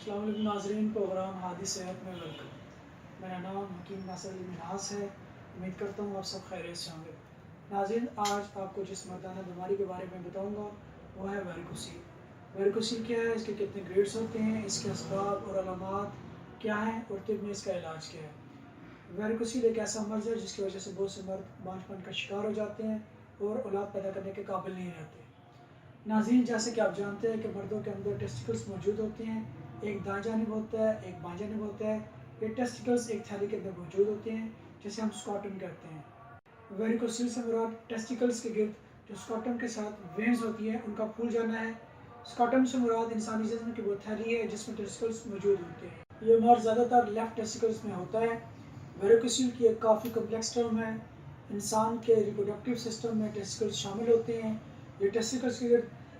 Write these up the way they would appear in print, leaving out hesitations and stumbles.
अस्सलाम वालेकुम नाज़रीन, प्रोग्राम हादी सेहत में वेलकम। मेरा नाम हकीम नासिर अली मिन्हास है। उम्मीद करता हूँ आप सब खैरियत से होंगे। नाज़रीन, आज आपको जिस मर्दाना बीमारी के बारे में बताऊँगा वो है वेरिकोसील। वेरिकोसील क्या है, इसके कितने ग्रेड्स होते हैं, इसके असबाब और अलामात क्या हैं और तिब में इसका इलाज क्या है। वेरिकोसील एक ऐसा मर्ज़ है जिसकी वजह से बहुत से मर्द बांझपन का शिकार हो जाते हैं और औलाद पैदा करने के काबिल नहीं रहते। नाज़रीन, जैसे कि आप जानते हैं कि मर्दों के अंदर टेस्टिकल्स मौजूद होते हैं, एक दाएं जानिब होता है, एक बाएं जानिब होता है। ये टेस्टिकल्स एक थैली के अंदर मौजूद होते हैं जिसे हम स्कॉटम कहते हैं। वेरिकोसील से मुराद टेस्टिकल्स के गिर्द जो स्कॉटम के साथ वेन्स होती है उनका फूल जाना है। स्कॉटम से मुराद इंसानी जिस्म की वो थैली है जिसमें टेस्टिकल्स मौजूद होते हैं। ये मर्ज ज़्यादातर लेफ्ट टेस्टिकल्स में होता है। वेरिकोसील की एक काफ़ी कम्प्लेक्स टर्म है। इंसान के रिप्रोडक्टिव सिस्टम में टेस्टिकल्स शामिल होते हैं। ये टेस्टिकल्स की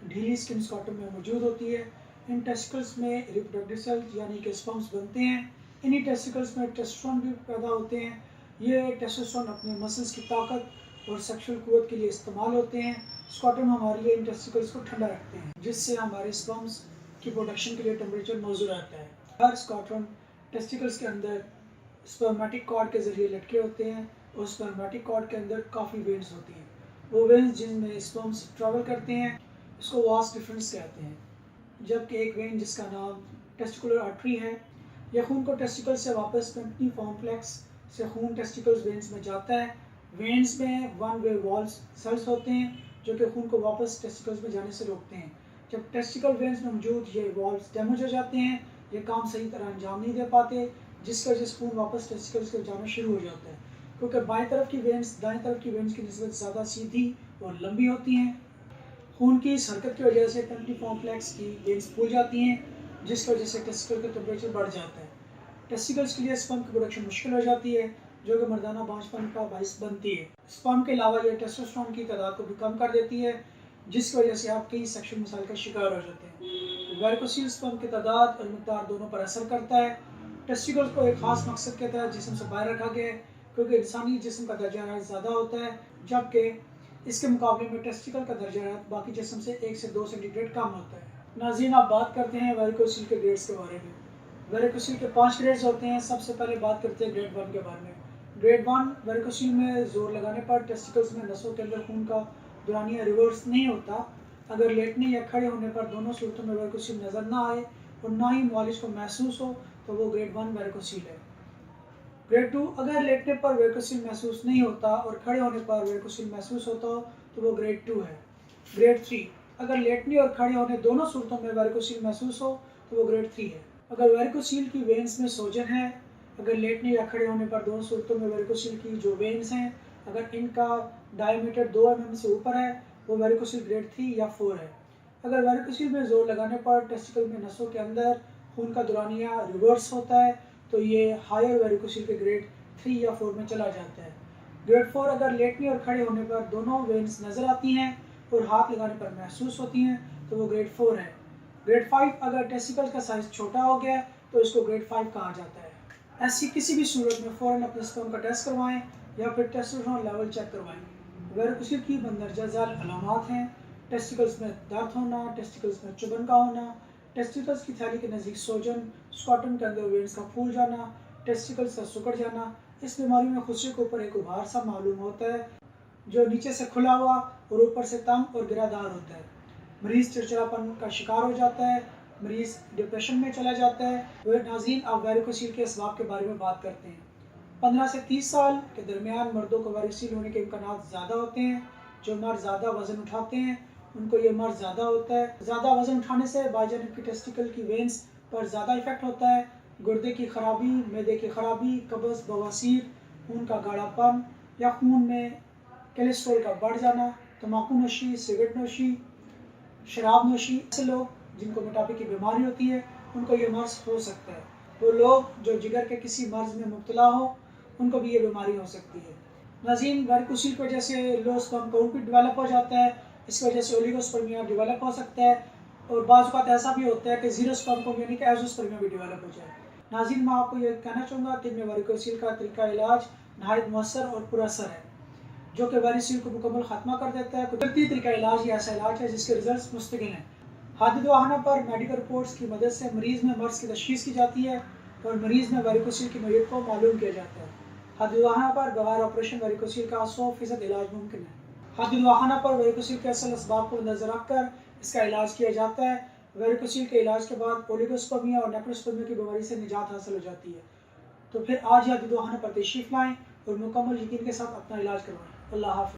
ढीली स्किन स्कॉटम में मौजूद होती है। इन टेस्टिकल्स में रिप्रोडक्टिव सेल्स यानी कि स्पर्म्स बनते हैं। इन्हीं टेस्टिकल्स में टेस्टोस्टेरोन भी पैदा होते हैं। ये टेस्टोस्टेरोन अपने मसल्स की ताकत और सेक्सुअल कुव्वत के लिए इस्तेमाल होते हैं। स्कॉटम हमारे लिए इन टेस्टिकल्स को ठंडा रखते हैं जिससे हमारे स्पर्म्स की प्रोडक्शन के लिए टेम्परेचर मौजूद रहता है। हर स्कॉटम टेस्टिकल्स के अंदर स्पर्मेटिक कॉर्ड के जरिए लटके होते हैं और स्पर्मेटिक कॉर्ड के अंदर काफ़ी वेन्स होती हैं। वो वेन्स जिनमें स्पर्म्स ट्रैवल करते हैं इसको वास डिफरेंस कहते हैं। जबकि एक वेन जिसका नाम टेस्टिकुलर आर्टरी है, यह खून को टेस्टिकल से वापस पेम्पनी कॉम्प्लेक्स से खून टेस्टिकल्स वेन्स में जाता है। वेन्स में वन वे वॉल्स सेल्स होते हैं जो कि खून को वापस टेस्टिकल्स में जाने से रोकते हैं। जब टेस्टिकल वेन्स में मौजूद ये वॉल्स डैमेज हो जाते हैं, ये काम सही तरह अंजाम नहीं दे पाते, जिसकी वजह से खून वापस टेस्टिकल्स के जाना शुरू हो जाता है। क्योंकि बाएं तरफ की वेन्स दाएं तरफ की वेन्स की निस्बत ज़्यादा सीधी और लंबी होती हैं। खून की इस हरकत की वजह से पेम्पनी कॉम्प्लेक्स की वेन्स फूल जाती हैं जिसकी वजह से टेस्टिकल का टेम्परेचर बढ़ जाता है। टेस्टिकल्स के लिए स्पर्म की प्रोडक्शन मुश्किल हो जाती है जो कि मर्दाना बांझपन का बाइस बनती है। स्पर्म के अलावा यह टेस्टोस्टेरोन की तादाद को भी कम कर देती है जिसकी वजह से आप कई सेक्सुअल मसाइल का शिकार हो जाते हैं। वेरिकोसील स्पर्म की तादाद और मिकदार दोनों पर असर करता है। टेस्टिकल्स को एक खास मकसद के तहत जिस्म से बाहर रखा गया है क्योंकि इंसानी जिस्म का दर्जा हरारत ज़्यादा होता है, जबकि इसके मुकाबले में टेस्टिकल का दर्जा हरारत बाकी जिस्म से 1 से 2 सेंटीग्रेड कम होता है। नाज़रीन, आप बात करते हैं वेरिकोसील के ग्रेड्स के बारे में। वेरिकोसील के 5 ग्रेड्स होते हैं। सबसे पहले बात करते हैं ग्रेड 1 के बारे में। ग्रेड 1 वेरिकोसील में जोर लगाने पर टेस्टिकल्स में नसों के अंदर खून का दौरानिया रिवर्स नहीं होता। अगर लेटने या खड़े होने पर दोनों सूरतों में वेरिकोसील नज़र ना आए और ना ही मालिश को महसूस हो तो वो ग्रेड 1 वेरिकोसील है। ग्रेड 2 अगर लेटने पर वेरिकोसील महसूस नहीं होता और खड़े होने पर वेरिकोसील महसूस होता हो तो वो ग्रेड 2 है। ग्रेड 3 अगर लेटने और खड़े होने दोनों सूरतों में वेरिकोसील महसूस हो तो वो ग्रेड 3 है। अगर वेरिकोसील की वेन्स में सोजन है, अगर लेटने या खड़े होने पर दोनों सूरतों में वेरिकोसील की जो वेन्स हैं अगर इनका डायमीटर 2 mm से ऊपर है वो वेरिकोसील ग्रेड 3 या 4 है। अगर वेरिकोसील में जोर लगाने पर टेस्टिकल में नसों के अंदर खून का दौरानिया रिवर्स होता है तो ये हायर वेरिकोसील के ग्रेड 3 या 4 में चला जाता है। ग्रेड 4 अगर लेटने और खड़े होने पर दोनों वेन्स नज़र आती हैं और हाथ लगाने पर महसूस होती हैं तो वो ग्रेड 4 है। ग्रेड 5 अगर टेस्टिकल का साइज़ छोटा हो गया तो इसको ग्रेड 5 कहा जाता है। ऐसी किसी भी सूरत में फ़ौरन अपने स्पर्म का टेस्ट करवाएं या फिर टेस्टोस्टेरोन लेवल चेक करवाएं। वेरिकोसील की मंदरजा झैल अलामात हैं टेस्टिकल्स में दर्द होना, टेस्टिकल्स में चुभन का होना, टेस्टिकल्स की थैली के नज़दीक सोजन, स्कॉटम के अंदर वेन्स का फूल जाना, टेस्टिकल्स का सिकुड़ जाना। इस बीमारी में खुशी के ऊपर एक उभार सा मालूम होता है जो नीचे से खुला हुआ और ऊपर से तंग और गिरादार होता है। मरीज़ चिड़चिड़ापन का शिकार हो जाता है, मरीज़ डिप्रेशन में चला जाता है। वह नाज़रीन, आप वेरिकोसील के असबाब के बारे में बात करते हैं। 15 से 30 साल के दरमियान मर्दों को वेरिकोसील होने के इम्कानात ज़्यादा होते हैं। जो मर्द ज़्यादा वज़न उठाते हैं उनको ये मर्ज ज़्यादा होता है। ज़्यादा वज़न उठाने से बाईजानिब की टेस्टिकल की वेन्स पर ज़्यादा इफेक्ट होता है। गुर्दे की खराबी, मैदे की खराबी, कब्ज़, बवासीर, खून का गाढ़ापन या खून में कोलेस्ट्रॉल का बढ़ जाना, तम्बाकू नोशी, सिगरेट नोशी, शराब नोशी। ऐसे लोग जिनको मोटापे की बीमारी होती है उनको ये मर्ज हो सकता है। वो लोग जो जिगर के किसी मर्ज में मुब्तला हो उनको भी ये बीमारी हो सकती है। नाज़रीन, वेरिकोसील की वजह से लो स्पर्म काउंट भी डेवलप हो जाता है। इस वजह से ओलिगोस्पर्मिया डेवलप हो सकता है और बाज़ औक़ात ऐसा भी होता है कि ज़ीरो स्पर्म काउंट यानी कि एज़ोस्पर्मिया भी डेवलप हो जाए। नाज़रीन, मैं आपको ये कहना चाहूँगा कि में वेरिकोसील का तरीका इलाज नहायत मौसर और पुरअसर है जो कि वेरिकोसील को मुकम्मल ख़त्मा कर देता है। कुदरती तरीका इलाज ही ऐसा इलाज है जिसके रिजल्ट मुस्तकिल हैं। हादिद वाहना पर मेडिकल रिपोर्ट्स की मदद से मरीज़ में मर्ज़ की तशख़ीस की जाती है और मरीज़ में वेरिकोसील की नोयत को मालूम किया जाता है। हादिद वाहना पर बगैर ऑपरेशन वेरिकोसील का 100% इलाज मुमकिन है। हादिद वाहना पर वेरिकोसील के असल असबाब को नज़र रखकर इसका इलाज किया जाता है। वेरिकोसील के इलाज के बाद ओलिगोस्पर्मिया और नेक्रोस्पर्मिया की बीमारी से निजात हासिल हो जाती है। तो फिर आज हादिद वाहना पर तशरीफ़ लाएँ और मुकम्मल यकीन के साथ अपना इलाज करवाएँ। अल्लाह हाफ़िज़।